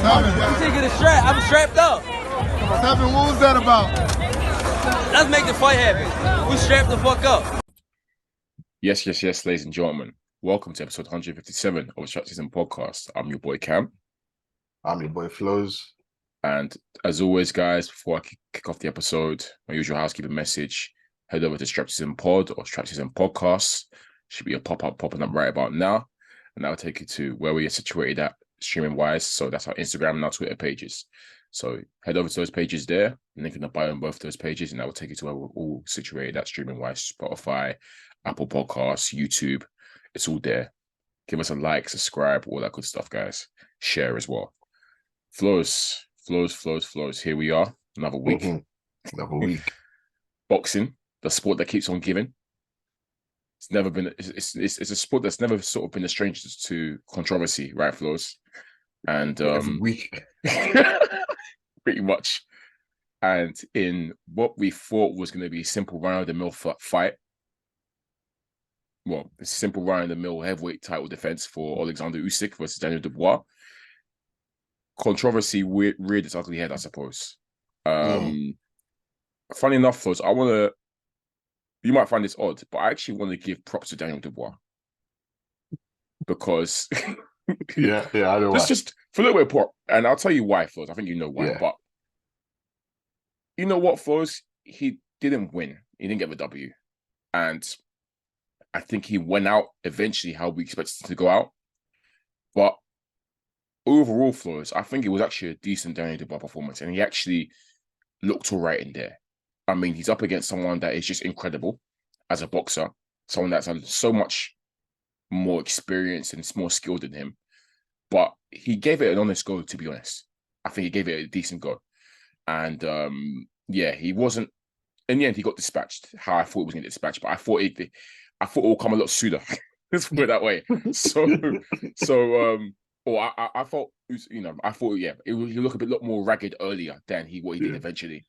I'm taking the strap. I'm strapped up. What's happening? What was that about? Let's make the fight happen. We strapped the fuck up. Yes, ladies and gentlemen. Welcome to episode 157 of the SZN Podcast. I'm your boy Kam. I'm your boy Flowz. And as always, guys, before I kick off the episode, my usual housekeeping message, head over to SZN Pod or SZN Podcast. Should be a pop-up popping up right about now. And that'll take you to where we are situated at streaming-wise. So that's our Instagram and our Twitter pages. So head over to those pages there, link in the bio on both those pages, and that will take you to where we're all situated at streaming-wise. Spotify, Apple Podcasts, YouTube. It's all there. Give us a like, subscribe, all that good stuff, guys. Share as well. Flowz. Here we are. Another week. Another week. Boxing, the sport that keeps on giving. It's never been. It's a sport that's never sort of been a stranger to controversy, right, Flowz? And Every week, pretty much. And in what we thought was going to be a simple round-of-the-mill fight, well, it's a simple round-of-the-mill heavyweight title defense for Alexander Usyk versus Daniel Dubois. Controversy reared its ugly head, I suppose. Funny enough, Flowz, you might find this odd, but I actually want to give props to Daniel Dubois. Because yeah, I know. Just for a little bit of prop, and I'll tell you why, Flowz. I think you know why, but you know what, Flowz? He didn't win. He didn't get the W. And I think he went out eventually how we expected him to go out. But overall, Flowz, I think it was actually a decent Daniel Dubois performance, and he actually looked all right in there. I mean, he's up against someone that is just incredible as a boxer, someone that's had so much more experience and more skilled than him. But he gave it an honest go, to be honest. I think he gave it a decent go. And he wasn't, in the end, he got dispatched how I thought it was going to get dispatched, but I thought it will come a lot sooner. Let's put it that way. I thought, he looked a lot more ragged earlier than what he did eventually.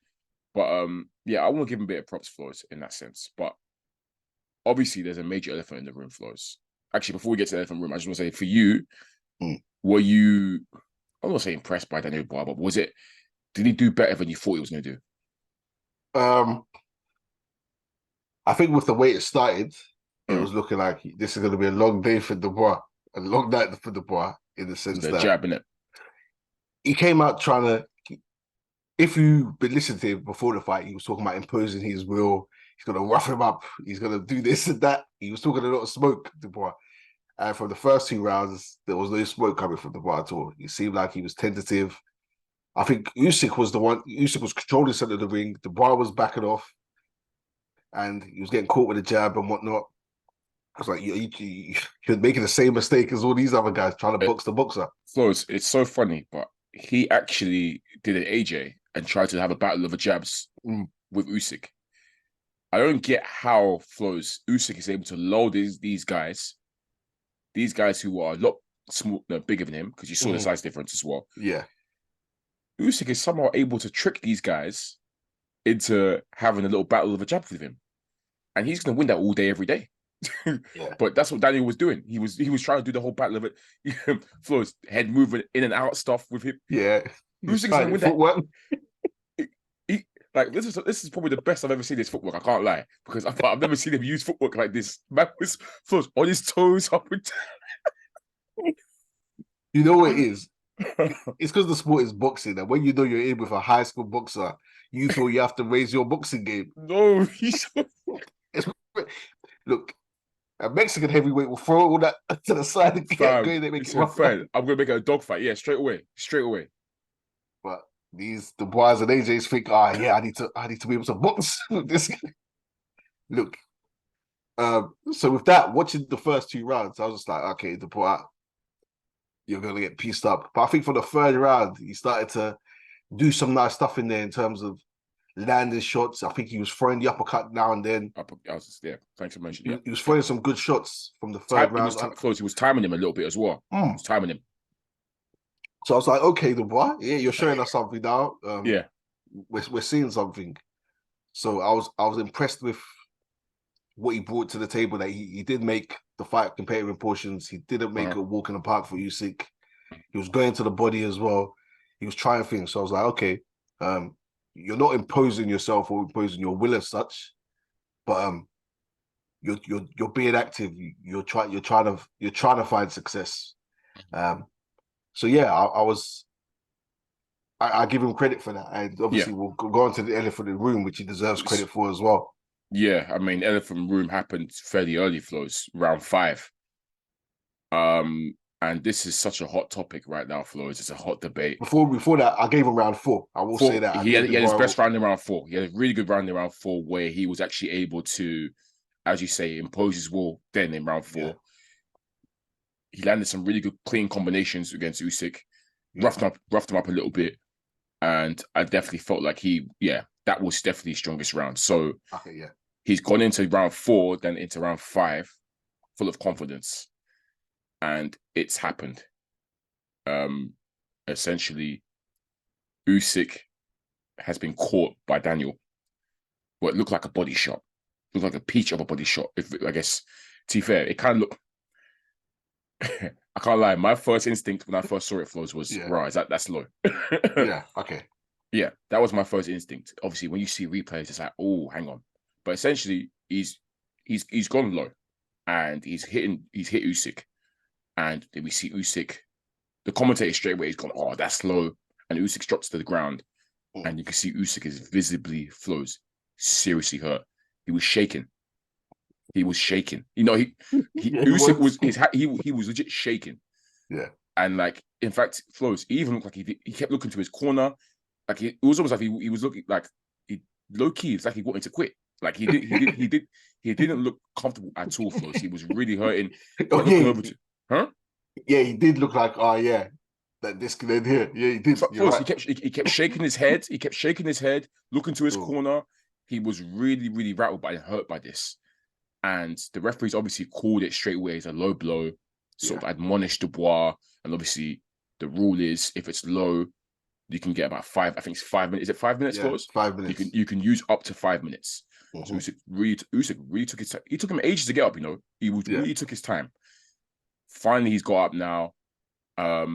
But I want to give him a bit of props, Flowz, in that sense. But obviously, there's a major elephant in the room, Flowz. Actually, before we get to the elephant room, I just want to say, for you, were you, I'm not saying impressed by Daniel Dubois, but did he do better than you thought he was going to do? I think with the way it started, it was looking like this is going to be a long day for Dubois, a long night for Dubois, in the sense that jabbing it. He came out trying to. If you've been listening to him before the fight, he was talking about imposing his will. He's going to rough him up. He's going to do this and that. He was talking a lot of smoke, Dubois. And from the first 2 rounds, there was no smoke coming from Dubois at all. It seemed like he was tentative. I think Usyk was the one. Usyk was controlling the center of the ring. Dubois was backing off. And he was getting caught with a jab and whatnot. I was like, you're making the same mistake as all these other guys trying to box the boxer. Flowz, it's so funny, but he actually did an AJ and tried to have a battle of the jabs with Usyk. I don't get how, Flowz, Usyk is able to lull these guys who are a lot bigger than him, because you saw the size difference as well. Yeah. Usyk is somehow able to trick these guys into having a little battle of a jab with him. And he's going to win that all day, every day. But that's what Daniel was doing. He was trying to do the whole battle of it. Flowz, head moving in and out stuff with him. Yeah. Who's going to win that? This is probably the best I've ever seen his footwork. I can't lie, because I've never seen him use footwork like this. Man was Flowz on his toes up and down. You know what it is? It's because the sport is boxing, and when you know you're in with a high school boxer, you feel you have to raise your boxing game. No, look. A Mexican heavyweight will throw all that to the side and get going. They make it rough. I'm going to make it a dogfight. Yeah, straight away. But these Dubois and AJs think, I need to be able to box with this guy. Look, so with that, watching the first 2 rounds, I was just like, okay, Dubois, you're going to get pieced up. But I think for the 3rd round, he started to do some nice stuff in there in terms of landing shots. I think he was throwing the uppercut now and then. Thanks for mentioning it. He was throwing some good shots from the 3rd round. He was timing him a little bit as well. He was timing him. So I was like, okay, Dubois, you're showing us something now. We're seeing something. So I was impressed with what he brought to the table. That he did make the fight competitive in portions. He didn't make a walk in the park for Usyk. He was going to the body as well. he was trying things. So I was like, okay, you're not imposing yourself or imposing your will as such, but you're being active. You're trying to find success. So yeah, I give him credit for that, and obviously we'll go on to the elephant in the room, which he deserves credit for as well. Yeah, I mean, elephant room happened fairly early, Flowz, round 5. And this is such a hot topic right now, Flowz. It's a hot debate. Before that, I gave him round 4. I will say that he had his best round in round 4. He had a really good round in round 4 where he was actually able to, as you say, impose his will. Then in round 4, he landed some really good clean combinations against Usyk. Roughed him up a little bit, and I definitely felt like that was definitely his strongest round. So he's gone into round 4, then into round 5, full of confidence, and it's happened. Essentially, Usyk has been caught by Daniel. What looked like a body shot, looked like a peach of a body shot. If I guess, to be fair, it kind of looked. I can't lie. My first instinct when I first saw it, Flowz, was right. That's low. Yeah, that was my first instinct. Obviously, when you see replays, it's like, oh, hang on. But essentially, he's gone low, and he's hit Usyk, and then we see Usyk. The commentator straight away has gone, oh, that's low, and Usyk drops to the ground, and you can see Usyk is visibly, Flowz, seriously hurt. He was shaking. You know, Usyk was legit shaking. Yeah. And like, in fact, Flowz, he even looked like he kept looking to his corner. Like it was almost like he was looking like low key. It's like he wanted to quit. Like he didn't look comfortable at all, Flowz. He was really hurting. Yeah, he did look like, that disconnect here. Yeah, he did. Flowz, he kept shaking his head. He kept shaking his head, looking to his corner. He was really, really rattled and hurt by this. And the referees obviously called it straight away as a low blow, sort of admonished Dubois. And obviously the rule is if it's low, you can get about 5. I think it's 5 minutes. Is it 5 minutes, Flowz? 5 minutes. You can use up to 5 minutes. So Usyk really took his time. He took him ages to get up, you know. He really took his time. Finally, he's got up now. I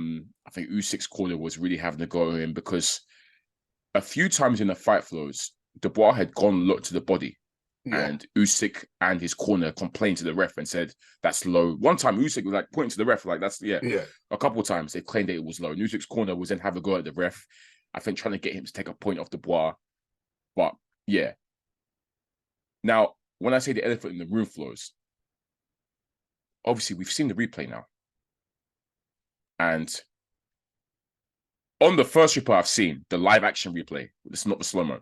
think Usyk's corner was really having a go at him because a few times in the fight, Flowz, Dubois had gone low to the body. And Usyk and his corner complained to the ref and said, that's low. One time, Usyk was like pointing to the ref, like, that's, A couple of times, they claimed that it was low. And Usyk's corner was then have a go at the ref, I think trying to get him to take a point off Dubois. But, yeah. Now, when I say the elephant in the room, Flowz, obviously, we've seen the replay now. And on the first replay I've seen, the live action replay, it's not the slow-mo,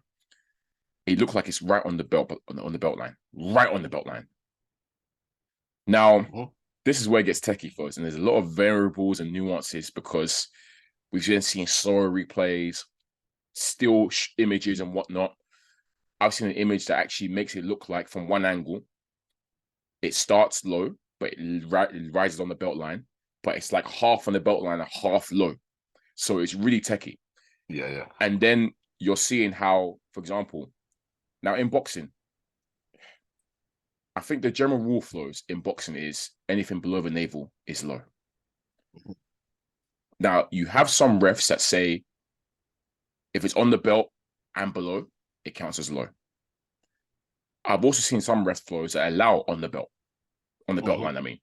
it looked like it's right on the belt line. Right on the belt line. Now, this is where it gets techie, Flowz, and there's a lot of variables and nuances because we've been seeing slower replays, still images and whatnot. I've seen an image that actually makes it look like from one angle, it starts low, but it rises on the belt line, but it's like half on the belt line and half low. So it's really techie. Yeah. And then you're seeing how, for example, now in boxing, I think the general rule, Flowz, in boxing is anything below the navel is low. Now, you have some refs that say if it's on the belt and below, it counts as low. I've also seen some refs, Flowz, that allow on the belt line, I mean.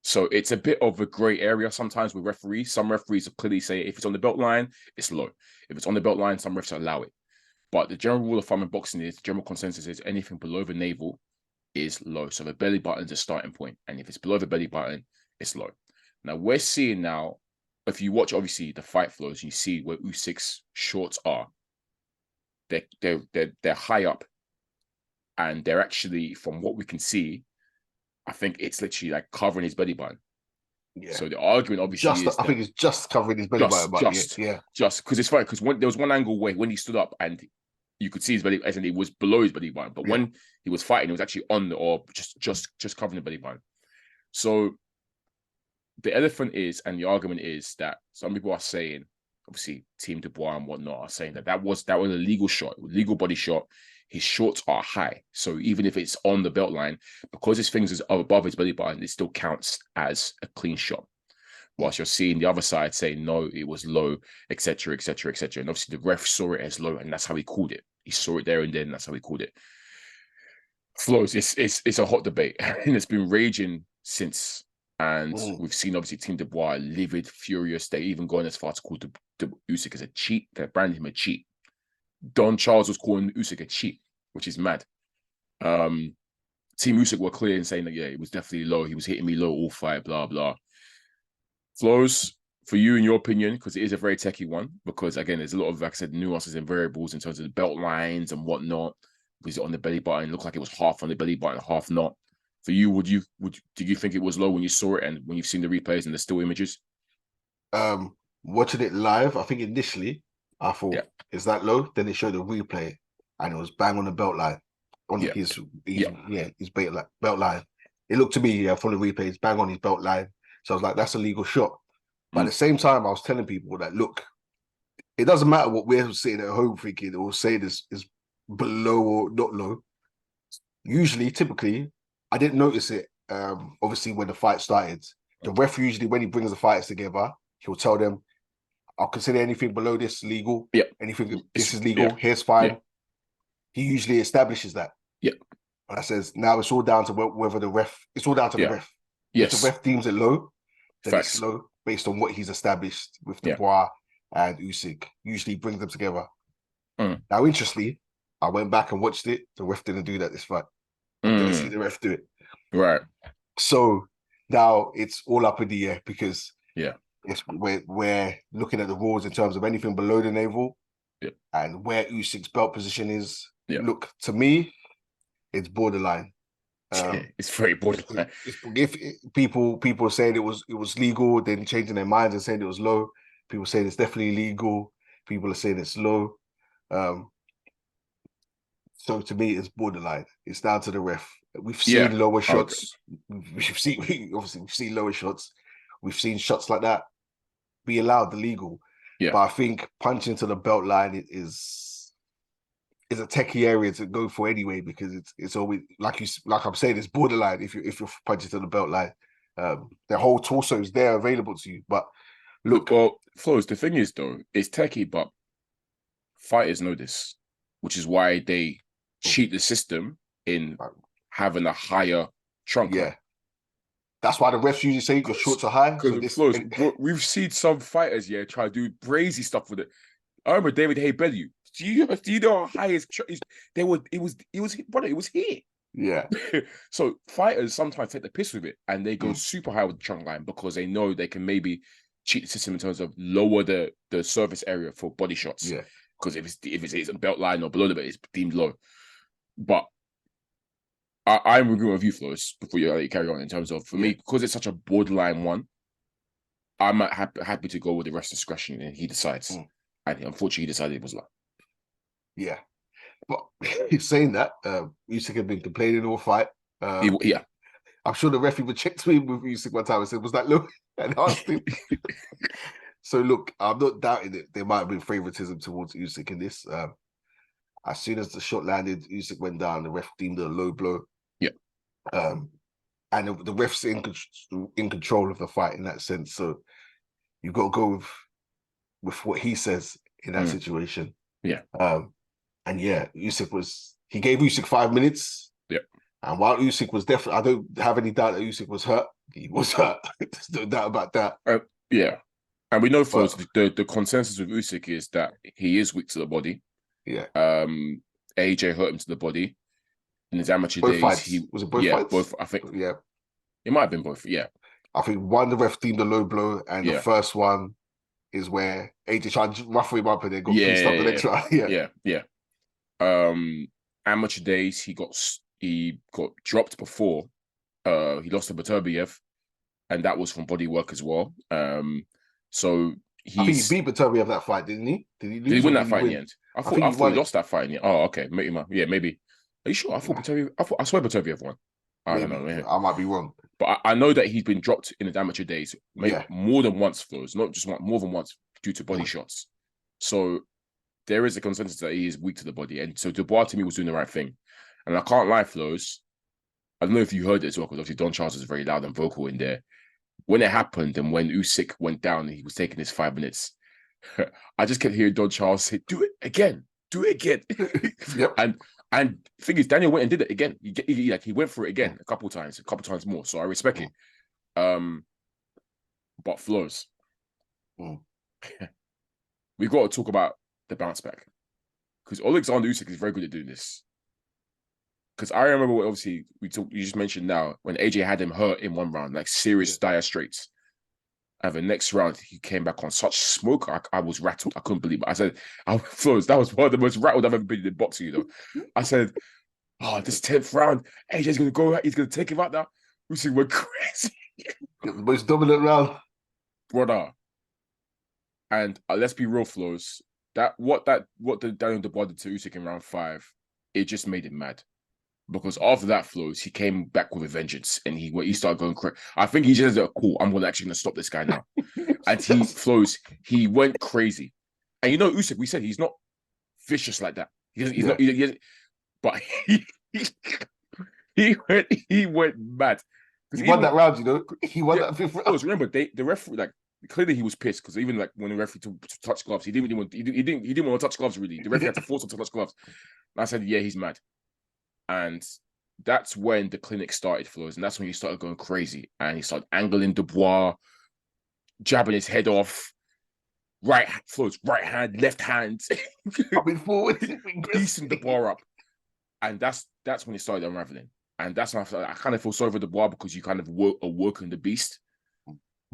So it's a bit of a gray area sometimes with referees. Some referees clearly say if it's on the belt line, it's low. If it's on the belt line, some refs allow it. But the general rule of thumb in boxing is, general consensus is anything below the navel is low. So the belly button is a starting point. And if it's below the belly button, it's low. Now we're seeing now, if you watch obviously the fight, Flowz, you see where Usyk's shorts are. They're high up. And they're actually, from what we can see, I think it's literally like covering his belly button. Yeah. So the argument obviously is I think it's just covering his belly button. Just because it's funny because there was one angle where when he stood up and you could see his belly, as in it was below his belly button, but when he was fighting, it was actually on or just covering the belly button. So the elephant is, and the argument is that some people are saying, obviously Team Dubois and whatnot are saying that was a legal shot, legal body shot. His shorts are high. So even if it's on the belt line, because his fingers are above his belly button, it still counts as a clean shot. whilst you're seeing the other side saying, no, it was low, etc., etc., etc. And obviously the ref saw it as low, and that's how he called it. He saw it there and then, that's how he called it. Flowz, it's a hot debate, and it's been raging since. And we've seen, obviously, Team Dubois livid, furious. They even going as far to call Usyk as a cheat. They branded him a cheat. Don Charles was calling Usyk a cheat, which is mad. Team Usyk were clear in saying that, yeah, it was definitely low. He was hitting me low all fight, blah, blah. Flowz, for you, in your opinion, because it is a very techie one, because, again, there's a lot of, like I said, nuances and variables in terms of the belt lines and whatnot. Was it on the belly button? It looked like it was half on the belly button, half not. For you, did you think it was low when you saw it and when you've seen the replays and the still images? Watching it live, I think initially I thought, is that low? Then they showed the replay and it was bang on the belt line. On his belt line. It looked to me, from the replays, bang on his belt line. So I was like, that's a legal shot. But at the same time, I was telling people that, look, it doesn't matter what we're sitting at home thinking or saying is below or not low. Usually, typically, I didn't notice it. Obviously, when the fight started, the ref usually, when he brings the fighters together, he'll tell them, "I'll consider anything below this legal. Yeah, anything this is legal. Here's fine." Yeah. He usually establishes that. Yeah, and I says now it's all down to whether the ref. It's all down to the ref. Yes, if the ref deems it low, then Facts. it's low based on what he's established with Dubois and Usyk. Usually brings them together. Now, interestingly, I went back and watched it. The ref didn't do that this fight. I didn't see the ref do it. Right. So now it's all up in the air because it's we're looking at the rules in terms of anything below the navel and where Usyk's belt position is. Look, to me, it's borderline. It's very borderline. If people are saying it was legal, then changing their minds and saying it was low. People saying it's definitely legal. People are saying it's low. So to me, it's borderline. It's down to the ref. We've seen lower shots. We've seen lower shots. We've seen shots like that be allowed, the legal. But I think punching to the belt line is a techie area to go for anyway, because it's always like I'm saying, it's borderline if you're punching to the belt line. The whole torso is there available to you. But look, well, Flowz, the thing is though, it's techie, but fighters know this, which is why they cheat the system in having a higher trunk. Yeah. That's why the refs usually say your shorts are high. Because we've seen some fighters, try to do crazy stuff with it. I remember David Haye-Bellew. Do you know how high his it was here. Yeah. So fighters sometimes take the piss with it and they go super high with the trunk line because they know they can maybe cheat the system in terms of lower the surface area for body shots. Yeah. Because if it's a belt line or below the belt, it's deemed low. But I'm agreeing with you, Flowz, before you carry on, in terms of, for me, because it's such a borderline one, I'm happy to go with the rest discretion and he decides. And unfortunately, he decided it was low. Yeah. But saying that, Usyk had been complaining all fight. I'm sure the referee would check me with Usyk one time and said, was that low? And asked him. So look, I'm not doubting it. There might have been favoritism towards Usyk in this. As soon as the shot landed, Usyk went down. The ref deemed it a low blow. Yeah. And the ref's in control of the fight in that sense. So you've got to go with what he says in that situation. Yeah. And he gave Usyk 5 minutes. Yeah. And while Usyk was definitely, I don't have any doubt that Usyk was hurt. He was hurt. There's no doubt about that. Yeah. And we know, Flowz, the consensus with Usyk is that he is weak to the body. Yeah. AJ hurt him to the body in his amateur both days. Fights. Was it both fights? Both. I think. Yeah. It might have been both. Yeah. I think one, the ref deemed a low blow, and the first one is where AJ tried to ruffle him up and then got pieced up the next round. Yeah. Amateur days, he got dropped before. He lost to Beterbiev, and that was from body work as well. So I think he beat Beterbiev that fight, didn't he? Did he win that fight in the end? I thought he lost that fight in the end. Oh, okay. Maybe. Are you sure? I swear Beterbiev won. I don't know. I might be wrong. But I know that he's been dropped in his amateur days, maybe more than once, Flowz, not just one, more than once due to body shots. So there is a consensus that he is weak to the body. And so Dubois, to me, was doing the right thing. And I can't lie, Flowz. I don't know if you heard it as well, because obviously Don Charles is very loud and vocal in there. when it happened and when Usyk went down and he was taking his 5 minutes, I just kept hearing Don Charles say, "Do it again, do it again." Yep. And the thing is, Daniel went and did it again. He went for it again a couple times more. So I respect it. But Flowz, we've got to talk about the bounce back, because Alexander Usyk is very good at doing this. Because I remember what obviously you just mentioned now when AJ had him hurt in one round, like serious dire straits. And the next round, he came back on such smoke. I was rattled. I couldn't believe it. I said, Flowz, that was one of the most rattled I've ever been in boxing, you know. I said, oh, this 10th round, AJ's going to go out. He's going to take him out now. Usyk went crazy. The most dominant round. Brother. And let's be real, Flowz. What the Daniel Dubois did to Usyk in round 5, it just made him mad. Because after that, Flowz, he came back with a vengeance, and he started going crazy. I think he just said, "Cool, I'm actually gonna stop this guy now." And Flowz, he went crazy. And you know, Usyk, we said he's not vicious like that. He's not. But he went mad. He won that round, you know. He won that 5th round. Flowz, remember, the referee, like, clearly he was pissed, because even like when the referee to touch gloves, he didn't want to touch gloves. Really, the referee had to force him to touch gloves. And I said, yeah, he's mad. And that's when the clinic started, Flowz, and that's when he started going crazy. And he started angling Dubois, jabbing his head off, right hand, left hand, coming forward, piecing Dubois up. And that's when it started unraveling. And that's when I kind of feel sorry for Dubois, because you kind of awoken the beast.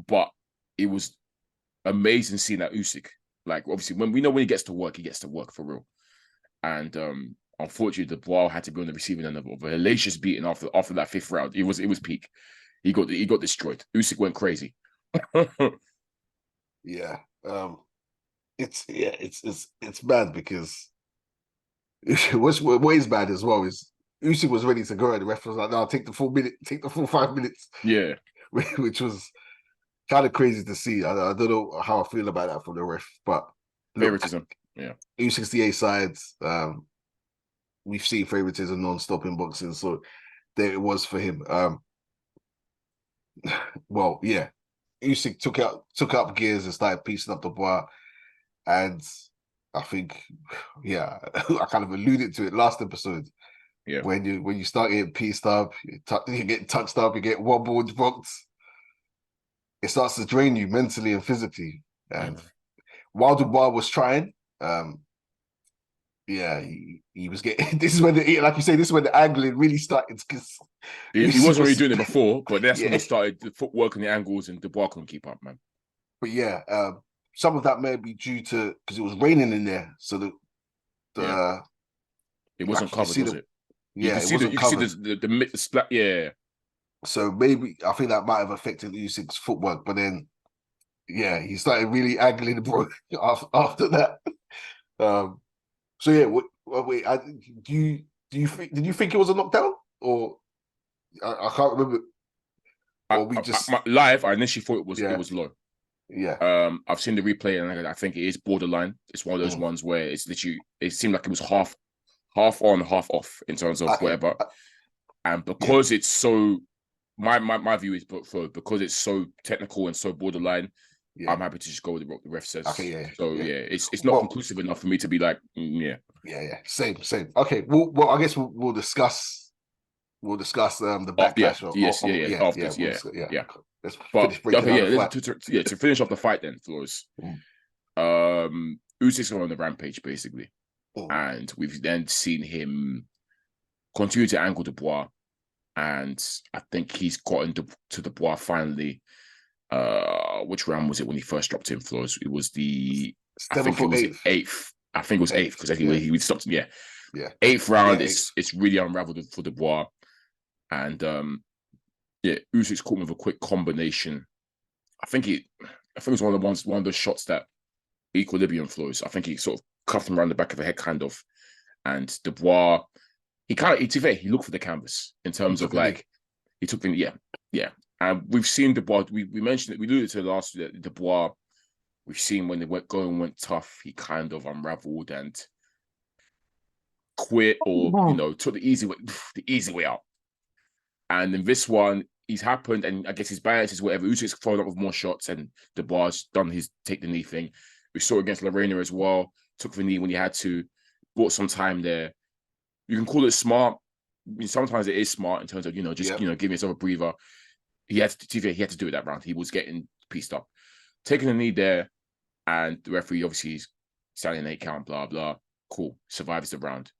But it was amazing seeing that Usyk. Like, obviously, when he gets to work for real. And unfortunately, Dubois had to be on the receiving end of a hellacious beating after that 5th round. It was peak. He got destroyed. Usyk went crazy. Yeah. It's bad, because what is bad as well is Usyk was ready to go, and the ref was like, "No, take the full 5 minutes." Yeah, which was kind of crazy to see. I don't know how I feel about that from the ref, but favoritism. Yeah, U68 sides. We've seen favoritism non-stop in boxing, so there it was for him. Well, yeah, Usyk took up gears and started piecing up Dubois, and I think, yeah, I kind of alluded to it last episode. Yeah, when you start getting pieced up, you get touched up, you get wobbled, rocked, it starts to drain you mentally and physically. And while Dubois was trying, yeah, he was getting. This is when like you say, this is when the angling really started. Because he wasn't really doing it before, but that's when he started the footwork and the angles, and Dubois couldn't keep up, man. But yeah, some of that may be due to because it was raining in there, so it wasn't covered, was it? Yeah, you can see the splat. Yeah. So maybe I think that might have affected Usyk's footwork, but then yeah, he started really angling the bro after that. So yeah, wait. Did you think it was a knockdown, or I can't remember? Or we just live. I initially thought it was low. Yeah. I've seen the replay, and I think it is borderline. It's one of those ones where it's literally. It seemed like it was half on, half off in terms of whatever. And because it's so, my view is, because it's so technical and so borderline. Yeah. I'm happy to just go with what the ref says. Okay, yeah. So it's not conclusive enough for me to be like, yeah. Same. Okay, well, I guess we'll discuss the backlash. To finish off the fight then, Flowz. Usyk's on the rampage basically, and we've then seen him continue to angle Dubois, and I think he's gotten to Dubois finally. Which round was it when he first dropped him, Flowz? It was eighth. I think it was eighth because he stopped him. Yeah. 8th round. It's really unraveled for Dubois, and Usyk's caught him with a quick combination. I think it was one of those shots that equilibrium, Flowz. I think he sort of cuffed him around the back of the head, kind of, and Dubois. He looked for the canvas in terms of like he took the yeah. And we've seen Dubois. We mentioned it. We alluded to last week. Dubois. We've seen when they went tough. He kind of unraveled and quit, or took the easy way out. And in this one, he's happened, and I guess his balance is whatever. Usyk's followed up with more shots, and Dubois done his take the knee thing. We saw it against Lorena as well. Took the knee when he had to. Bought some time there. You can call it smart. I mean, sometimes it is smart in terms of giving yourself a breather. He had to do it that round. He was getting pieced up, taking a knee there, and the referee obviously is standing 8 count. Blah blah. Cool. Survives the round.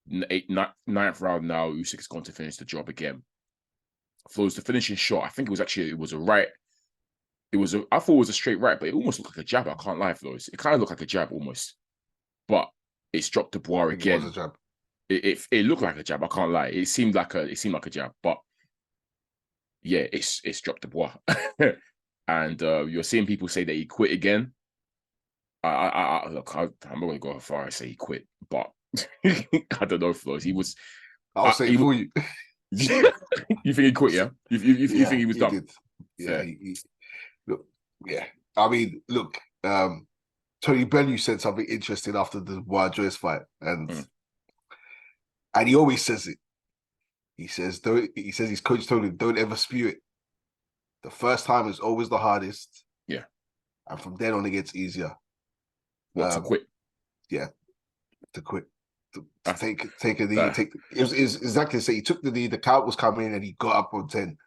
Ninth round now. Usyk has gone to finish the job again. Flowz the finishing shot. I think it was a right. I thought it was a straight right, but it almost looked like a jab. I can't lie, Flowz. It kind of looked like a jab almost, but it's dropped Dubois again. It was a jab. It looked like a jab. I can't lie. It seemed like a jab, but yeah, it's dropped Dubois. And you're seeing people say that he quit again. Look, I'm not going to go as far as say he quit, but I don't know, Flowz. He was. I'll say it for you. You think he quit? Yeah. You think he was done? Did. Yeah. Look. Yeah. I mean, look. Tony Bellew said something interesting after the Dubois-Joyce fight, and he always says it. He says his coach told him, "Don't ever spew it. The first time is always the hardest. Yeah. And from then on, it gets easier." To quit? Yeah, to quit. To take a knee. It was exactly the same. He took the knee. The count was coming, and he got up on 10.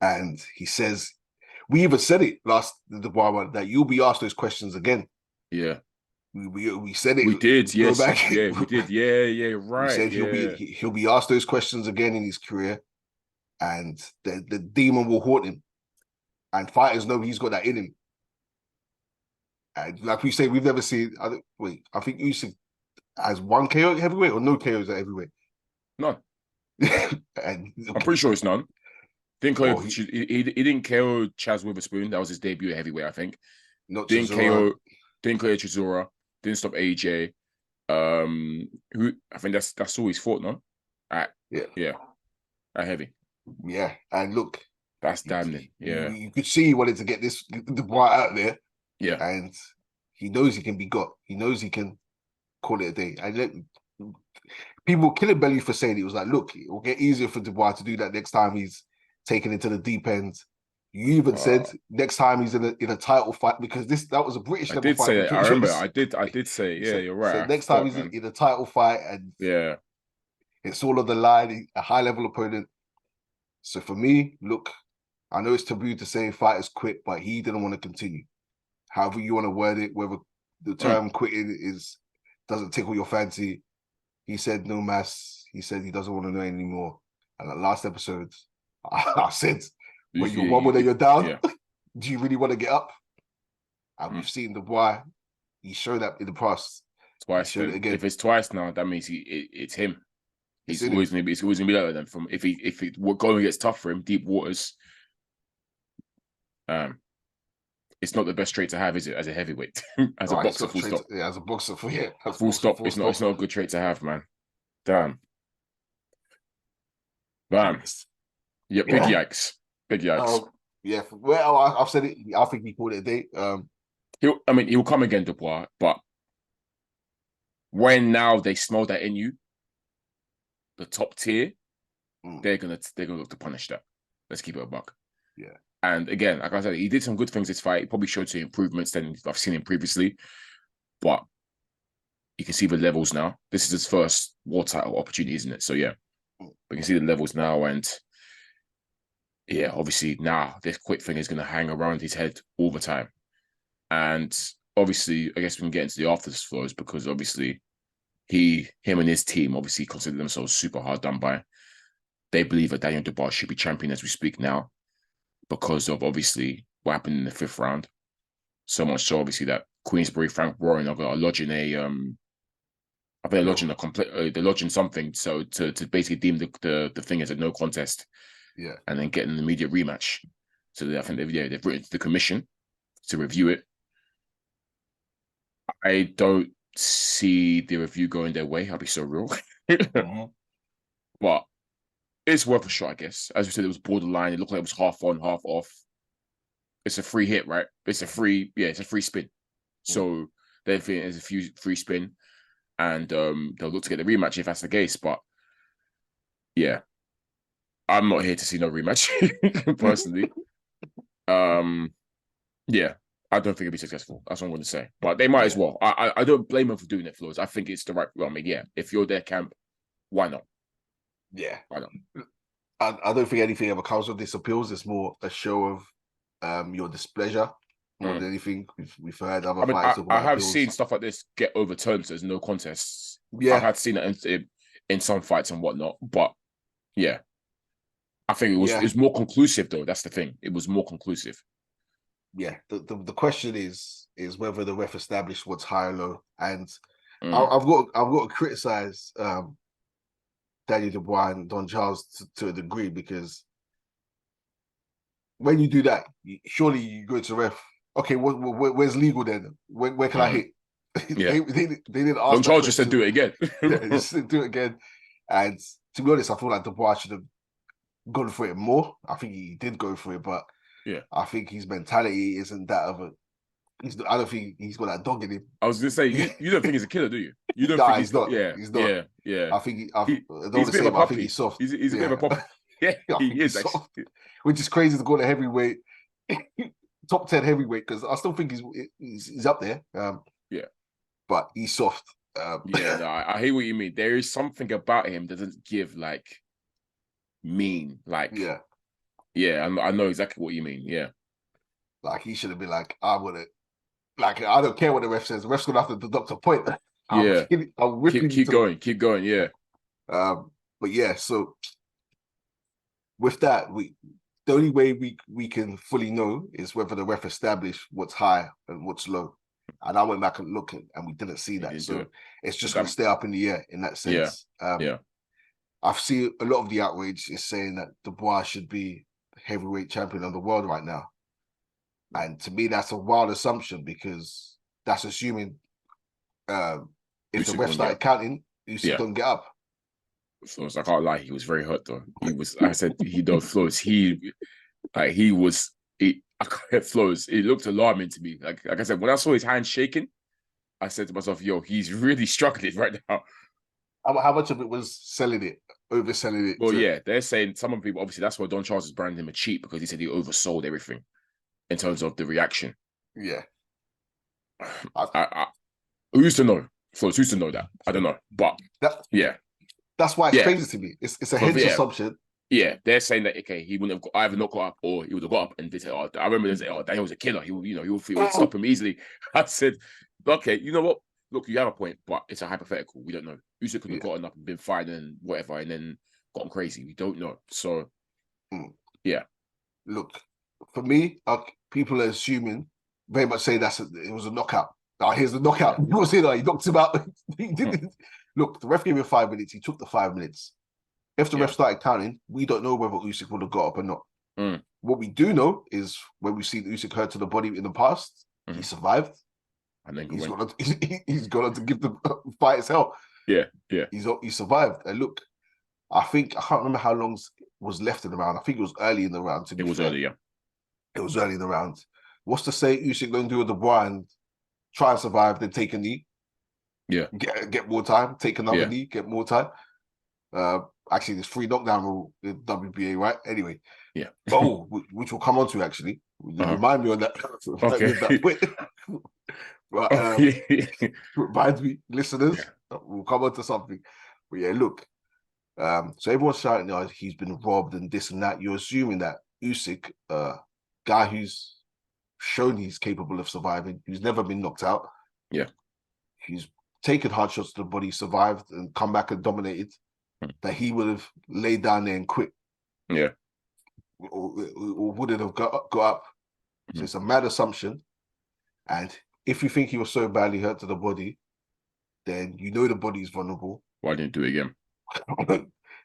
And he says, we even said it last the one that you'll be asked those questions again. Yeah. We said it. We did, yes. Yeah, we did. Yeah, right. We said he'll be asked those questions again in his career, and the demon will haunt him. And fighters know he's got that in him. And like we say, we've never seen. I think Usyk has 1 KO at heavyweight or no KOs at heavyweight. None. And I'm pretty sure it's none. Didn't KO. He didn't KO Chaz Witherspoon. That was his debut at heavyweight, I think. Didn't KO Chisora. Didn't stop AJ. Who I think that's all he's fought, no? At heavy. Yeah, and look, that's damning. Yeah, you could see he wanted to get the boy out there. Yeah, and he knows he can be got. He knows he can call it a day. And people were killing Bellew for saying it was like, look, it will get easier for Dubois to do that next time he's taken into the deep end. You even said next time he's in a title fight, because that was a British level fight. I did say it. I remember. I did say it. Yeah, you're right. So next time he's in a title fight, and it's all on the line, a high level opponent. So for me, look, I know it's taboo to say fighters quit, but he didn't want to continue. However you want to word it, whether the term quitting doesn't tickle your fancy. He said no mass. He said he doesn't want to know anymore. And the last episode, I said, when you're wobbled and you're down, do you really want to get up? And we've seen Dubois. He showed that in the past. Twice. Again. If it's twice now, that means it's him. He's always going to be like that. If going gets tough for him, deep waters. It's not the best trait to have, is it? As a heavyweight, as a boxer, full stop. As a boxer, full stop. It's not a good trait to have, man. Damn. Yeah, big yikes. Big yikes. Well, I've said it. I think he called it a day. He'll come again, Dubois, but when now they smell that in you, the top tier, they're gonna look to punish that. Let's keep it a buck. Yeah. And again, like I said, he did some good things this fight. He probably showed some improvements than I've seen him previously, but you can see the levels now. This is his first world title opportunity, isn't it? So yeah, we can see the levels now, and yeah, obviously now this quit thing is going to hang around his head all the time. And obviously, I guess we can get into the after flows, because obviously him and his team obviously consider themselves super hard done by. They believe that Daniel Dubois should be champion as we speak now, because of obviously what happened in the 5th round. So much so obviously that Queensbury, Frank Warren are lodging they're lodging something so to basically deem the thing as a no contest. Yeah. And then getting an immediate rematch. So I think they've written to the commission to review it. I don't see the review going their way. I'll be so real. But it's worth a shot, I guess. As we said, it was borderline. It looked like it was half on, half off. It's a free hit, right? It's a free spin. So they're thinking there's a free spin, and they'll look to get the rematch if that's the case. But yeah, I'm not here to see no rematch, personally. Yeah, I don't think it'll be successful. That's what I'm going to say. But they might as well. I don't blame them for doing it, Flowz. I think it's the right. Well, I mean, yeah, if you're their camp, why not? Yeah, Why not? I don't think anything ever comes of this appeals. It's more a show of your displeasure more than anything. We've heard other fighters talk I about have appeals. seen stuff like this get overturned, so there's no contests. Yeah, I've had seen it in some fights and whatnot. But yeah, I think it was more conclusive though. That's the thing. It was more conclusive. Yeah. The question is whether the ref established what's high or low, and I've got to criticize Daniel Dubois and Don Charles to a degree, because when you do that, surely you go to ref. Okay, where's legal then? Where can I hit? Yeah, they didn't ask. Don Charles just said do it again. Yeah, just do it again. And to be honest, I feel like Dubois should have gone for it more. I think he did go for it, but yeah, I think his mentality isn't that of a. I don't think he's got that dog in him. I was gonna say you don't think he's a killer, do you? You don't Nah, think he's not. Yeah, he's not. Yeah. I think I don't he's want to say, but I think he's soft. He's a bit of a puppy. Yeah, he is actually. Which is crazy to go to heavyweight, top 10 heavyweight, because I still think he's up there. Yeah, but he's soft. Yeah, no, I hear what you mean. There is something about him that doesn't give like mean, like yeah. I know exactly what you mean. Yeah, like he should have been like, I don't care what the ref says. The ref's gonna have to deduct a point. Yeah, I'm ripping keep going. Yeah. But yeah, so with that, the only way we can fully know is whether the ref established what's high and what's low. And I went back and looked, and we didn't see that. So it's just going to stay up in the air in that sense. Yeah. I've seen a lot of the outrage is saying that Dubois should be heavyweight champion of the world right now. And to me, that's a wild assumption, because that's assuming if the ref started counting, Usyk don't get up. Flowz, I can't lie, he was very hurt though. He was. I said he don't Flowz. Flowz. It looked alarming to me. Like I said, when I saw his hand shaking, I said to myself, "Yo, he's really struggling right now." How much of it was overselling it? Well, yeah, they're saying some of the people. Obviously, that's why Don Charles is branding him a cheat, because he said he oversold everything in terms of the reaction. Yeah, who used to know? Flowz, who used to know that? I don't know, but yeah. That's why it's crazy to me. It's a hedge assumption. Yeah, they're saying that he wouldn't have either not got up, or he would have got up and did it. I remember they said, Daniel was a killer. He would stop him easily. I said, okay, you know what? Look, you have a point, but it's a hypothetical. We don't know. Usyk could have gotten up and been fine and whatever, and then gotten crazy. We don't know. So, yeah. Look, for me, people are assuming, very much say it was a knockout. Here's the knockout. You know, he knocked him out. He didn't. Look, the ref gave him 5 minutes. He took the 5 minutes. If the ref started counting, we don't know whether Usyk would have got up or not. What we do know is when we see Usyk hurt to the body in the past, he survived. And then he's gone on to give the fight as hell. Yeah. He survived. And look, I can't remember how long was left in the round. I think it was early in the round. It was early in the round. What's to say Usyk don't do a Dubois and try and survive, then take a knee? Yeah. Get more time, take another knee, get more time. Actually, there's 3 knockdown rule in WBA, right? Anyway. Yeah. Which we'll come on to actually. Remind me on that. Okay. But remind me, listeners, we'll come on to something. But yeah, look. So everyone's shouting, he's been robbed and this and that. You're assuming that Usyk, guy who's shown he's capable of surviving, who's never been knocked out. Yeah. He's taken hard shots to the body, survived, and come back and dominated, that he would have laid down there and quit. Yeah. Or wouldn't have got up. So it's a mad assumption. And if you think he was so badly hurt to the body, then you know the body is vulnerable. Why didn't you do it again?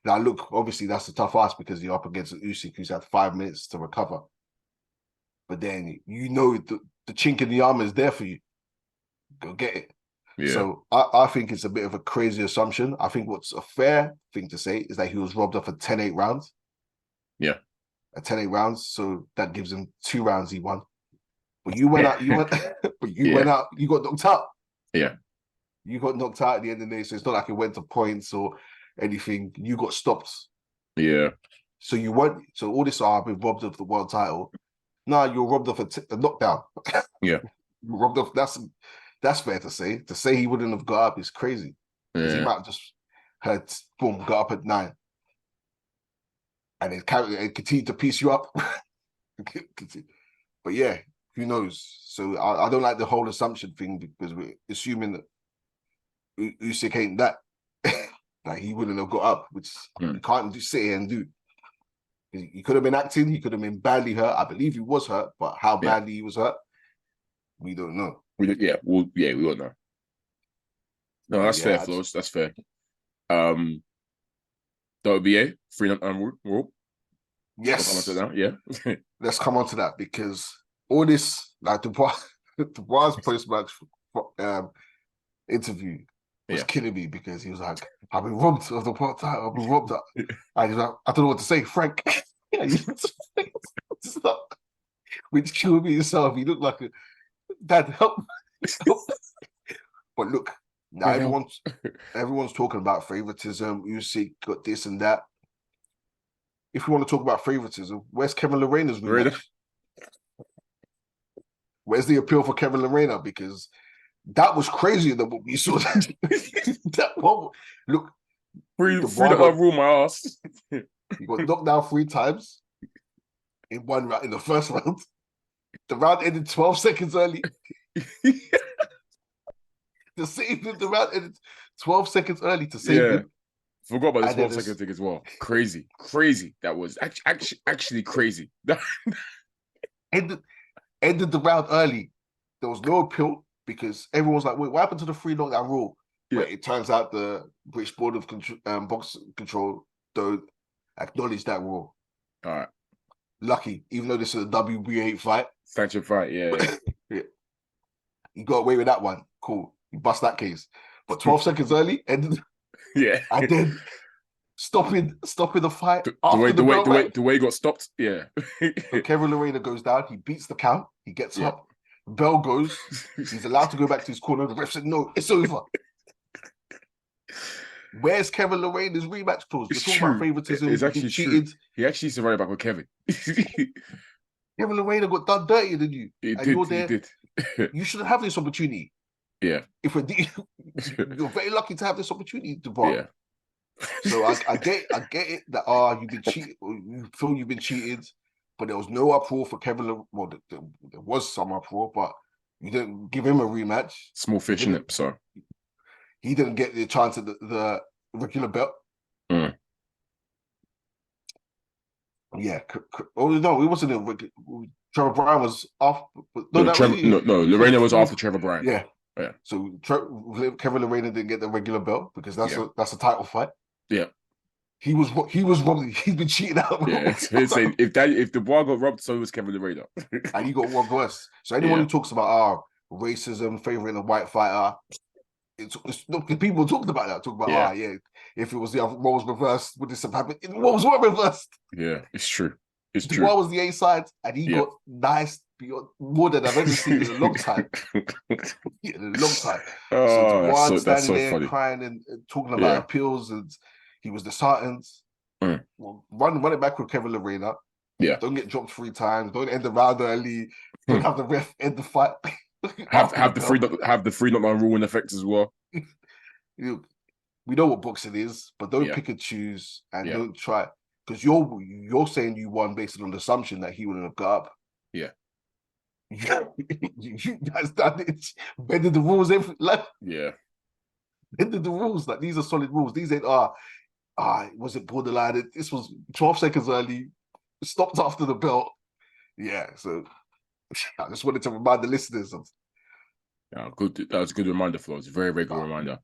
Now, look, obviously that's a tough ask, because you're up against Usyk who's had 5 minutes to recover. But then you know the chink in the armor is there for you. Go get it. Yeah. So I think it's a bit of a crazy assumption. I think what's a fair thing to say is that he was robbed of a 10-8 rounds. Yeah. A 10-8 rounds. So that gives him 2 rounds he won. But you went out, went out, you got knocked out. Yeah. You got knocked out at the end of the day. So it's not like it went to points or anything. You got stopped. Yeah. So you want, so all this, I've been robbed of the world title. No, you're robbed of a knockdown. Yeah. You're robbed of, that's fair to say. To say he wouldn't have got up is crazy. Because he might have just heard, boom, got up at 9. And it continued to piece you up. But yeah, who knows? So I don't like the whole assumption thing, because we're assuming that Usyk ain't that. Like, he wouldn't have got up, which you can't just sit here and do. He could have been acting, he could have been badly hurt. I believe he was hurt, but how badly he was hurt, we don't know. We won't know. No, that's fair, Flowz. That's fair. WBA, 3-9 rule. Yes. Yeah. Let's come on to that, because all this, like Dubois post-match interview was killing me, because he was like, I've been robbed of the world title. I've been robbed. And he's like, I don't know what to say, Frank. Which killed me yourself. He looked like a dad, help. But look, now everyone's talking about favoritism. Usyk got this and that. If we want to talk about favoritism, where's Kevin Lorena's rematch? Where's the appeal for Kevin Lorena? Because that was crazier than what we saw. That one, look, free to rule my ass. He got knocked down 3 times in one round, in the first round. The round ended 12 seconds early. The round ended 12 seconds early to save him. Forgot about the 12-second thing as well. Crazy. That was actually crazy. ended the round early. There was no appeal, because everyone was like, wait, what happened to the 3 knockdown rule? Yeah. But it turns out the British Board of Box Control don't acknowledge that rule. All right. Lucky, even though this is a WBA fight. Sanctioned fight, yeah. You got away with that one. Cool. You bust that case. But 12 seconds early, and then stopping the fight. The way he got stopped, yeah. So Kevin Lorena goes down, he beats the count, he gets up, bell goes, he's allowed to go back to his corner. The ref said, no, it's over. Where's Kevin Lorena's rematch clause? You're talking about favoritism. It's actually cheated. He actually used to run it back with Kevin. Kevin Lorena got done dirtier than you. He did. You shouldn't have this opportunity. Yeah. You're very lucky to have this opportunity, Dubois. Yeah. So I get it that you've been cheated, or you feel you've been cheated, but there was no uproar for Kevin. Well, there was some uproar, but you didn't give him a rematch. Small fish in it, so he didn't get the chance at the regular belt. Yeah. Oh no, it wasn't. Trevor Bryan was off. Lorena was after Trevor Bryan. Yeah. So Kevin Lorena didn't get the regular belt, because that's a title fight. Yeah. He was robbed. He's been cheated out. Yeah. If Dubois got robbed, so was Kevin Lorena. And he got robbed worse. So anyone who talks about racism, favoring a white fighter, people talked about that. Talk about if it was the roles reversed, would this have happened? Roles were reversed. Yeah, it's true. Dubois was the A side, and he got nice beyond more than I've ever seen in a long time. In a long time. So Dubois standing there funny. Crying and talking about appeals, and he was disheartened. Well, run it back with Kevin Lorena. Yeah. Don't get dropped 3 times. Don't end the round early. Don't have the ref end the fight. have the free knockdown rule in effect as well. We know what boxing is, but don't pick and choose, and don't try, because you're saying you won based on the assumption that he wouldn't have got up. Yeah. You guys done it. Bending the rules bending the rules. Like, these are solid rules. These ain't was it borderline? This was 12 seconds early, stopped after the belt. Yeah, so I just wanted to remind the listeners of. Yeah, good. That was a good reminder, Flowz. Very, very good reminder.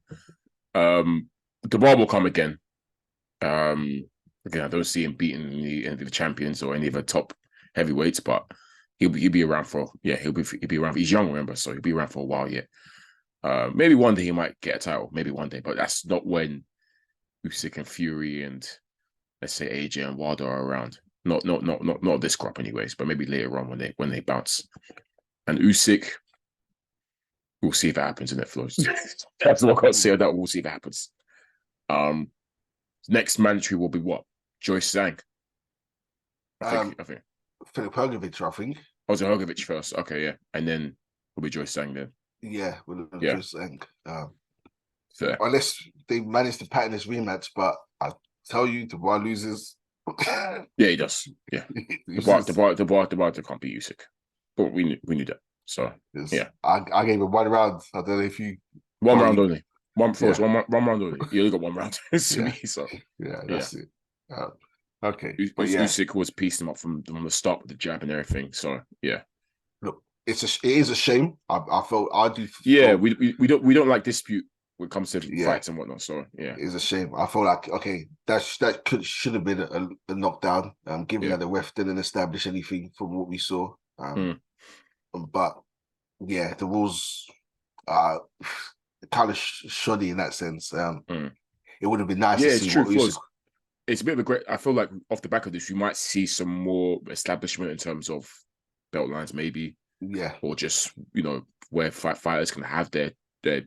The bar will come again. Again, I don't see him beating any of the champions or any of the top heavyweights, but he'll be around for he'll be around. He's young, remember, so he'll be around for a while yet. Maybe one day he might get a title. Maybe one day, but that's not when Usyk and Fury and, let's say, AJ and Wilder are around. Not this crop, anyways. But maybe later on when they bounce. And Usyk, we'll see if it happens in it, Flowz. That's what I can't say. That we'll see if it happens. Next mandatory will be what? Joyce Zhang. I think. Filip Hrgović, I think. Oh, was it Hrgović first? Okay, yeah. And then will be Joyce Sang then. Yeah, with Yeah. Joyce Sang. Fair. Unless they manage to pattern this rematch, but I tell you, Dubois loses. Yeah, he does. Yeah. Dubois can't be Usyk. But we knew that. So yeah. I gave him 1 round. I don't know if you round only. One round only. You only got 1 round to me. So that's it. Okay. Usyk was piecing him up from the start with the jab and everything. So yeah. Look, it is a shame. I felt I do. Yeah, we don't like dispute when it comes to fights and whatnot. So yeah, it's a shame. I feel like that should have been a knockdown. Given that the ref didn't establish anything from what we saw. But yeah, the rules are kind of shoddy in that sense. It would have been nice to see it's true. what Usyk. It's a bit of a great. I feel like off the back of this, you might see some more establishment in terms of belt lines, maybe. Yeah. Or just where fighters can have their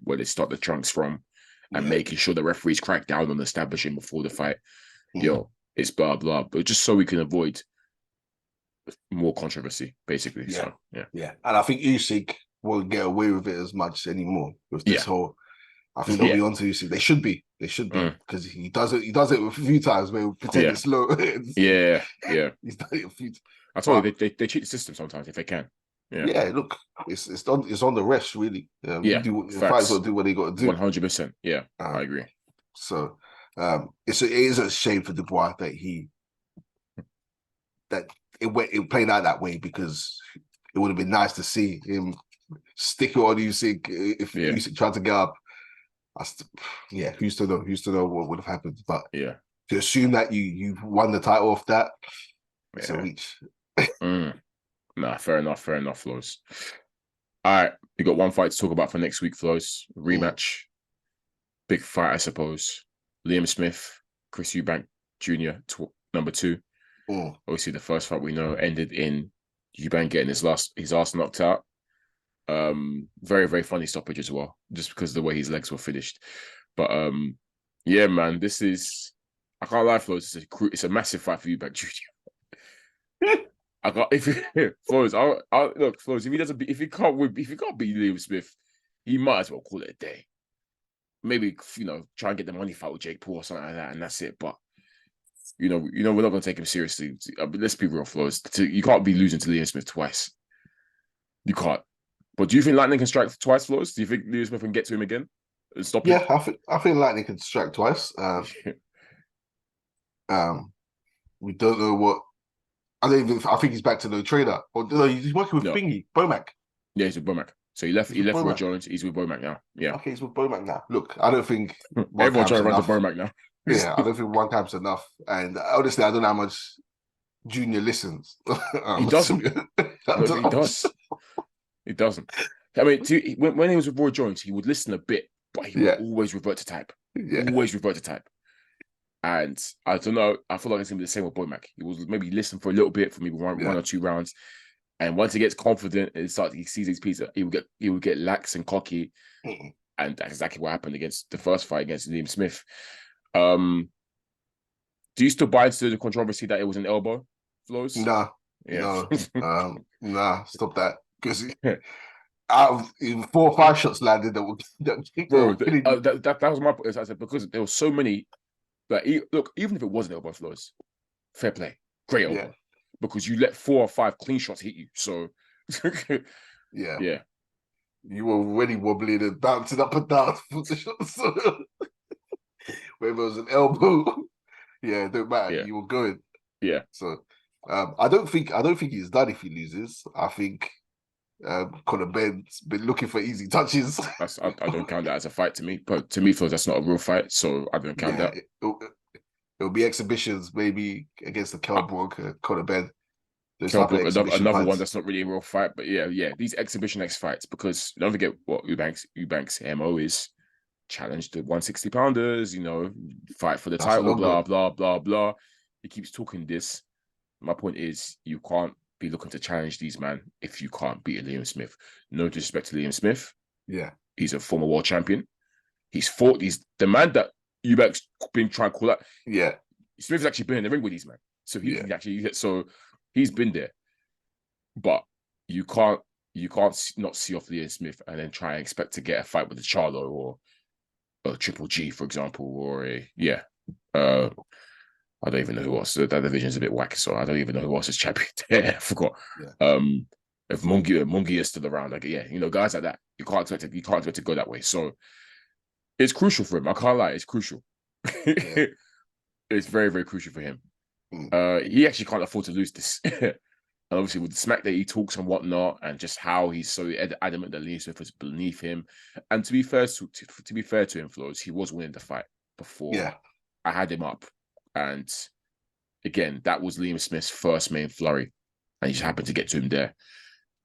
where they start the trunks from, and making sure the referees crack down on establishing before the fight. It's blah blah, but just so we can avoid more controversy, basically. Yeah. So yeah. And I think Usyk won't get away with it as much anymore with this whole. I think they'll be onto Usyk. They should be because he does it. He does it a few times where he pretend it's slow. yeah. He's done it a few. I told you they cheat the system sometimes if they can. Yeah. Look, it's on the refs really. The fighters got to do what they got to do. 100%. Yeah, I agree. So, it is a shame for Dubois that it played out that way, because it would have been nice to see him stick it on Usyk if Usyk tried to get up. Who's to know what would have happened? But to assume that you won the title off that, it's a reach. Nah, fair enough, Flowz. All right, we got one fight to talk about for next week, Flowz. Rematch. Big fight, I suppose. Liam Smith, Chris Eubank Jr., number 2. Obviously, the first fight we know ended in Eubank getting his ass knocked out. Very, very funny stoppage as well, just because of the way his legs were finished. But yeah, man, this is, I can't lie, Flowz, it's a massive fight for Eubank Jr. Flowz, look, Flowz, if he can't beat Liam Smith, he might as well call it a day. Maybe try and get the money fight with Jake Paul or something like that, and that's it. But we're not going to take him seriously. Let's be real, Flowz. You can't be losing to Liam Smith twice. You can't. But do you think Lightning can strike twice, Flowz? Do you think Liam Smith can get to him again and stop him? Yeah, I think Lightning can strike twice. We don't know what. I think he's back to no trainer. Or no, he's working with Thingy, Bomac. Yeah, he's with Bomac. So he left Roy Jones. He's with Bomac now. Yeah. Okay, he's with Bomac now. Look, I don't think everyone's trying to run to Bomac now. Yeah, I don't think one time's enough. And honestly, I don't know how much Junior listens. He doesn't. He does. He doesn't. I mean, when he was with Roy Jones, he would listen a bit, but he would always revert to type. Always revert to type. And I don't know. I feel like it's gonna be the same with Bomac. He will maybe listen for a little bit, for maybe one or 2 rounds, and once he gets confident and he sees his pizza, he will get lax and cocky, and that's exactly what happened against the first fight against Liam Smith. Do you still buy into the controversy that it was an elbow, Flowz? Nah, nah, stop that, because out of 4 or 5 shots landed that was my point. I said, because there were so many. But look, even if it wasn't elbow, Flowz, fair play, great elbow, because you let 4 or 5 clean shots hit you. So yeah, you were already wobbling and bouncing up and down for the shots. Whether it was an elbow, it don't matter. You were going. Yeah. So I don't think he's done if he loses. I think Conor Benn's been looking for easy touches. I don't count that as a fight to me. But to me, Flowz, that's not a real fight, so I don't count that. It'll be exhibitions, maybe against the Kelbrook, Conor Benn. Another one that's not really a real fight, but these exhibition fights, because don't forget what Eubank's MO is: challenge the 160 pounders, fight for the title, blah blah blah blah. He keeps talking this. My point is, you can't be looking to challenge these man if you can't beat Liam Smith. No disrespect to Liam Smith. Yeah. He's a former world champion. He's the man that Eubank's been trying to call out. Yeah. Smith's actually been in the ring with these men. So he actually, so He's been there, but you can't not see off Liam Smith and then try and expect to get a fight with a Charlo or a Triple G, for example, or I don't even know who else. That division's a bit wacky, so I don't even know who else is champion there. I forgot. Yeah. If Mungi is still around, guys like that, you can't expect it to go that way. So it's crucial for him. I can't lie, it's crucial. Yeah. It's very, very crucial for him. He actually can't afford to lose this. And obviously with the smack that he talks and whatnot, and just how he's so adamant that Liam Smith was beneath him. And to be fair to him, Flowz, he was winning the fight before. Yeah. I had him up. And again, that was Liam Smith's first main flurry. And he just happened to get to him there.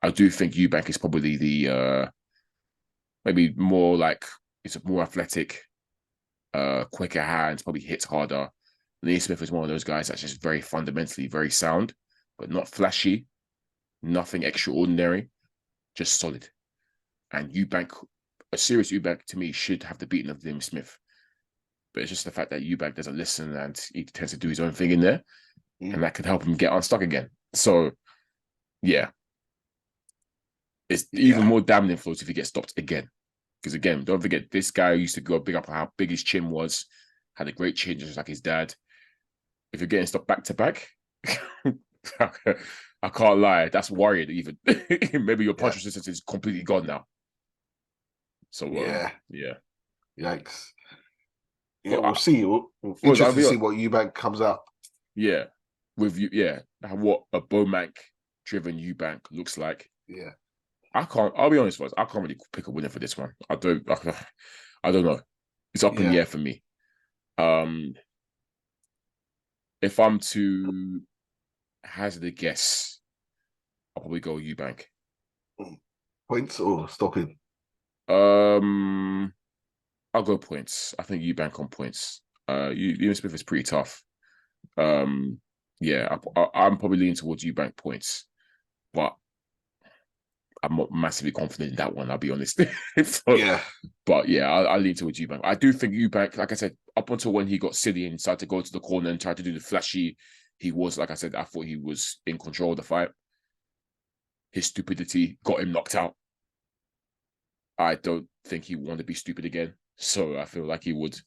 I do think Eubank is probably the maybe more like, it's a more athletic, quicker hands, probably hits harder. Liam Smith is one of those guys that's just very fundamentally very sound, but not flashy, nothing extraordinary, just solid. And Eubank, a serious Eubank to me, should have the beating of Liam Smith. But it's just the fact that Eubank doesn't listen and he tends to do his own thing in there. And that could help him get unstuck again. So, yeah. It's even more damning Flowz if he gets stopped again. Because again, don't forget, this guy used to go big up how big his chin was, had a great chin just like his dad. If you're getting stopped back to back, I can't lie, that's worrying even. Maybe your punch resistance is completely gone now. So, yeah. Yikes. Yeah, we'll see. We'll interested to see what Eubank comes out. Yeah. What a Bomac-driven Eubank looks like. Yeah. I'll be honest, I can't really pick a winner for this one. I don't know. It's up in the air for me. If I'm to hazard a guess, I'll probably go Eubank. Points or stopping? I'll go points. I think Eubank on points. Liam Smith is pretty tough. I'm probably leaning towards Eubank points, but I'm not massively confident in that one, I'll be honest. But I'll lean towards Eubank. I do think Eubank, like I said, up until when he got silly and started to go to the corner and tried to do the flashy, he was, like I said, I thought he was in control of the fight. His stupidity got him knocked out. I don't think he wanted to be stupid again. So I feel like he would,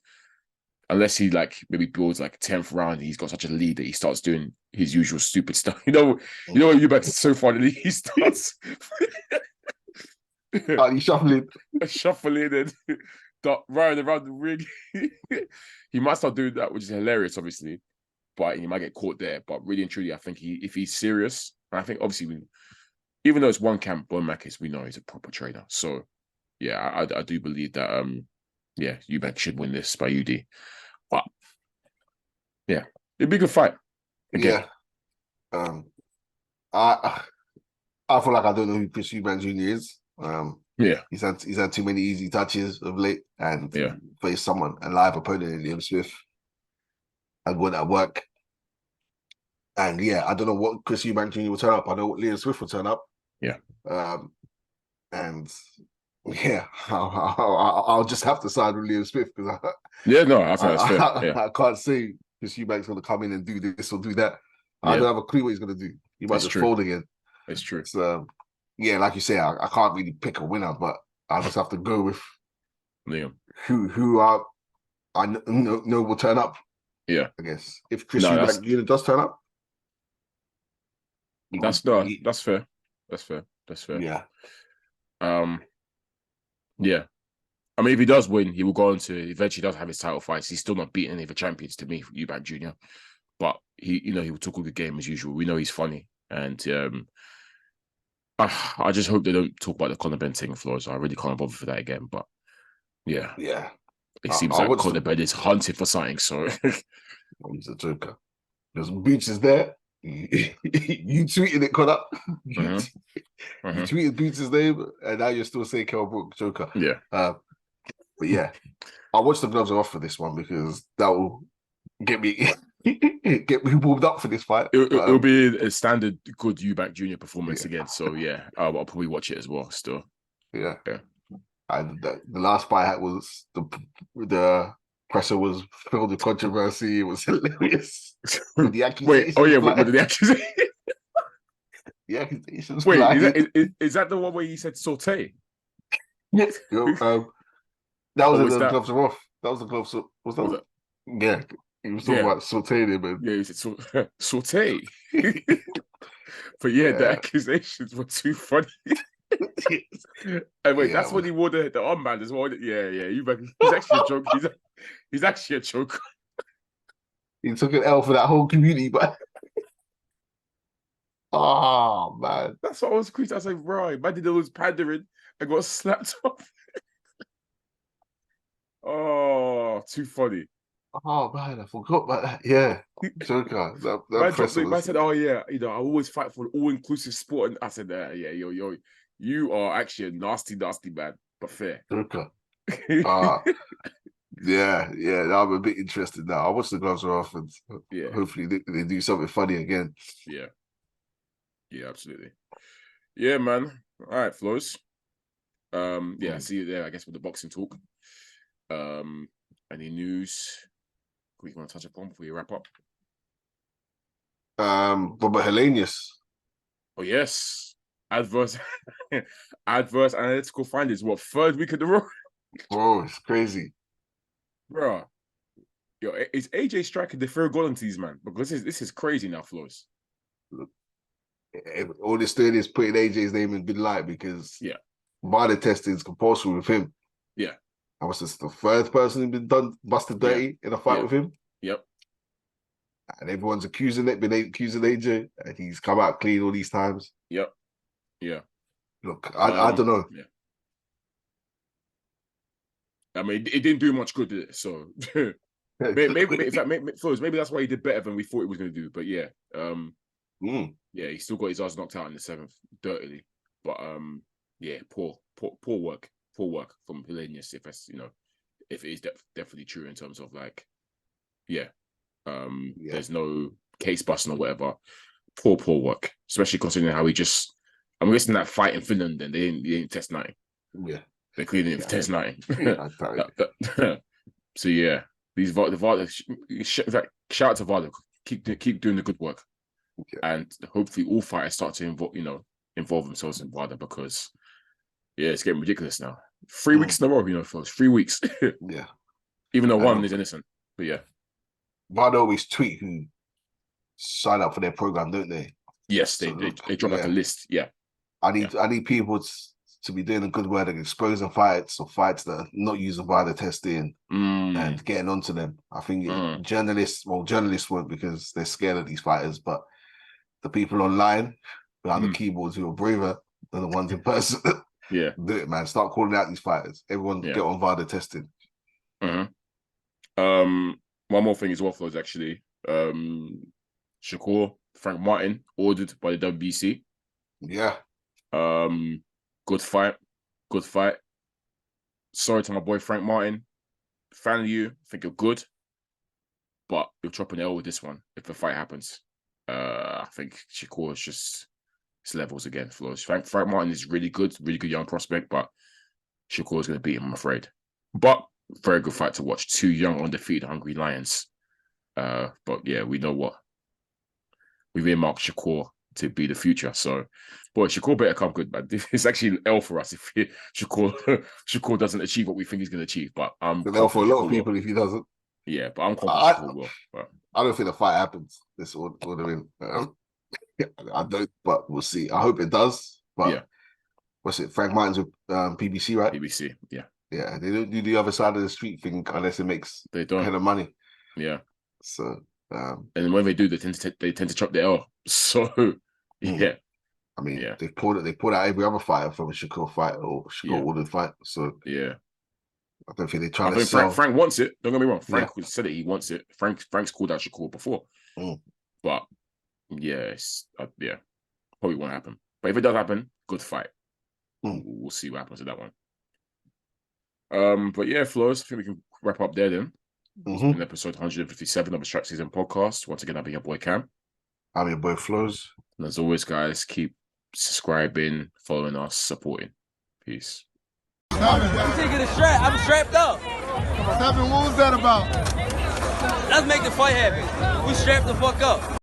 unless he maybe builds 10th round, he's got such a lead that he starts doing his usual stupid stuff. You know what Eubank is so funny, he starts he's shuffling and running around the ring. He might start doing that, which is hilarious, obviously, but he might get caught there. But really and truly, I think if he's serious, and I think obviously even though it's one camp, Bomac we know he's a proper trainer. So I do believe that Eubank should win this by UD. But it'd be a good fight. Again. Yeah. I feel like I don't know who Chris Eubank Jr. is. He's had too many easy touches of late, and faced a live opponent in Liam Smith, and won at work. And I don't know what Chris Eubank Jr. will turn up. I know what Liam Smith will turn up. I'll just have to side with Liam Smith because I think that's fair. I can't say Chris Eubank's going to come in and do this or do that. I don't have a clue what he's going to do. He might just fold again. It's true. So, like you say, I can't really pick a winner, but I'll just have to go with Liam. Who I know will turn up. Yeah, I guess if Chris Eubank Jr. does turn up, that's fair. That's fair. Yeah. I mean, if he does win, he will go on to eventually does have his title fights. He's still not beaten any of the champions to me, Eubank Jr. But he will talk a good game as usual. We know he's funny, and I just hope they don't talk about the Conor Benn thing, Flowz. I really can't bother for that again. But it seems like Conor Benn is hunting for something. So he's a joker. There's Boots is there. You tweeted it, Conor. You tweeted Boots' name, and now you're still saying Kell Brook, Joker. But I'll watch the gloves off for this one because that will get me warmed up for this fight. It'll be a standard good Eubank Jr. performance again. So I'll probably watch it as well. Still, the last fight was the presser was filled with controversy. It was hilarious. With the accusation. With the accusation. The accusations Wait, flying. is that the one where he said saute? Yes. That was was the that? gloves are off. That was the gloves. Was that? Yeah. He was talking about sauteing him. And... Yeah, he said saute. But yeah, the accusations were too funny. And wait, that's when he wore the armband as well. Yeah. He's actually a joke. He's actually a joke. He took an L for that whole community, but oh man, that's what I was creased. I was like, right, man did all this pandering and got slapped off. Oh, too funny. Oh man, I forgot about that. Yeah, Joker. Man said, "Oh yeah, I always fight for an all-inclusive sport." And I said, "Yeah, yo, you are actually a nasty man, but fair." Joker. Yeah. I'm a bit interested now. I watch the gloves are off, and hopefully they do something funny again. Yeah, absolutely. Yeah, man. All right, Flowz. See you there. I guess with the boxing talk. Any news we want to touch upon before you wrap up? Robert Helenius. Oh yes, adverse analytical findings. What, third week of the row? Bro, it's crazy, bro. Yo, is AJ striking the third goal into these man? Because this is crazy now, Flowz. All this doing is putting AJ's name in good light because VAR testing is compulsory with him. Yeah. I was just the third person who's been busted dirty in a fight with him. Yep. And everyone's accusing AJ, and he's come out clean all these times. Yep. Yeah. Look, I don't know. Yeah. I mean, it didn't do much good, did it? So maybe Flowz, maybe that's why he did better than we thought he was going to do. But yeah, he still got his ass knocked out in the 7th, dirtily. But poor work from Helenius. If that's if it is definitely true in terms of like, there's no case busting or whatever. Poor work, especially considering how I'm guessing that fight in Finland, then they didn't test nothing. Yeah. They clearly didn't test nothing. Yeah, so yeah, the VAR. Shout out to VAR. Keep doing the good work, and hopefully all fighters start to involve themselves in VAR, because it's getting ridiculous now. 3 weeks in a row, Flowz. 3 weeks. Yeah. Even though one is innocent, but yeah. VAR always tweet who sign up for their program, don't they? Yes, they drop like a list. Yeah. I need people to be doing a good work and exposing fights or fights that are not using VAR testing and getting onto them. I think journalists won't, because they're scared of these fighters, but the people online behind the keyboards who are braver than the ones in person, do it, man. Start calling out these fighters. Everyone get on VAR testing. One more thing as well, Flowz, actually. Shakur, Frank Martin, ordered by the WBC. Yeah. Good fight. Sorry to my boy Frank Martin. Fan of you. Think you're good. But you're dropping L with this one if the fight happens. I think Shakur is just his levels again, Flowz. Frank Martin is really good young prospect, but Shakur is going to beat him, I'm afraid. But very good fight to watch. 2 young, undefeated, hungry lions. But yeah, we know what. We've earmarked Shakur to be the future. So, boy, Shakur better come good, man. It's actually an L for us if Shakur doesn't achieve what we think he's going to achieve. But it's an L for a lot of people if he doesn't. Yeah, but I'm confident Shakur will. But I don't think the fight happens. This would have been. I don't, but we'll see. I hope it does. But what's it? Frank Martin's with PBC, right? PBC, yeah. Yeah, they don't do the other side of the street thing unless it makes a head of money. Yeah. So, and when they do, they tend to chop the L. So, yeah. I mean, they pulled out every other fighter from a Shakur fight or Shakur ordered fight. So, yeah. I don't think they're trying to sell. Frank wants it. Don't get me wrong. Frank said it. He wants it. Frank's called out Shakur before. But, probably won't happen. But if it does happen, good fight. We'll see what happens to that one. But yeah, Flowz, I think we can wrap up there then. It's been episode 157 of the SZN Podcast. Once again, I've been your boy Kam. I'm your boy Flowz. And as always, guys, keep subscribing, following us, supporting. Peace. You taking a strap? I'm strapped up. What's happening? What was that about? Let's make the fight happen. We strapped the fuck up.